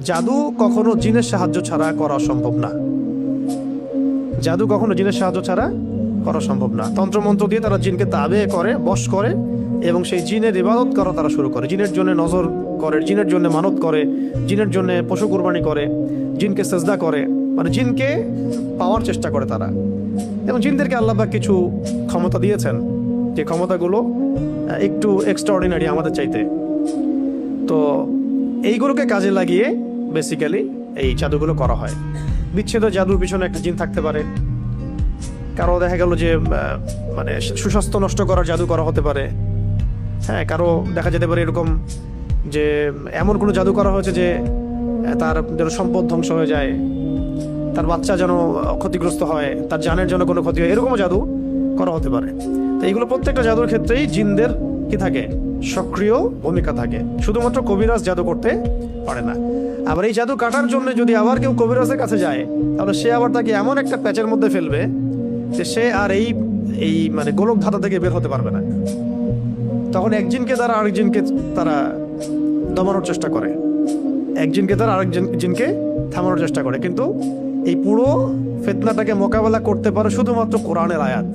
জাদু কখনো জিনের সাহায্য ছাড়া করা সম্ভব না। জাদু কখনো জিনের সাহায্য ছাড়া করা সম্ভব না। তন্ত্রমন্ত্র দিয়ে তারা জিনকে তাবে করে, বশ করে, এবং সেই জিনের ইবাদত করা তারা শুরু করে। জিনের জন্য নজর করে, জিনের জন্য মানত করে, জিনের জন্য পশু কুরবানি করে, জিনকে সেজদা করে, মানে জিনকে পাওয়ার চেষ্টা করে তারা। এবং জিনদেরকে আল্লাহ পাক কিছু ক্ষমতা দিয়েছেন, যে ক্ষমতাগুলো একটু এক্সট্রাঅর্ডিনারি আমাদের চাইতে। তো এইগুলোকে কাজে লাগিয়ে বেসিক্যালি এই জাদুগুলো করা হয়। বিচ্ছেদ জাদুর পিছনে একটা জিন থাকতে পারে, কারো দেখা গেল যে মানে সুস্বাস্থ্য নষ্ট করার জাদু করা হতে পারে। হ্যাঁ, কারো দেখা যেতে পারে এরকম যে এমন কোনো জাদু করা হয়েছে যে তার যেন সম্পদ ধ্বংস হয়ে যায়, তার বাচ্চা যেন ক্ষতিগ্রস্ত হয়, তার জানের জন্য কোনো ক্ষতি হয়, এরকমও জাদু করা হতে পারে। তো এইগুলো প্রত্যেকটা জাদুর ক্ষেত্রেই জিনদের কি থাকে, সক্রিয় ভূমিকা থাকে। শুধুমাত্র কবিরাজ জাদু করতে পারে না। আবার এই জাদু কাটার জন্য যদি আবার কেউ কবিরাজের কাছে যায়, তাহলে সে আবার তাকে এমন একটা প্যাচের মধ্যে ফেলবে যে সে আর এই মানে গোলক ধাঁধা থেকে বের হতে পারবে না। তখন একজনকে দ্বারা আরেকজনকে তারা দমানোর চেষ্টা করে, একজনকে দ্বারা আরেকজনকে থামানোর চেষ্টা করে। কিন্তু এই পুরো ফিতনাটাকে মোকাবেলা করতে পারে শুধুমাত্র কোরআনের আয়াত।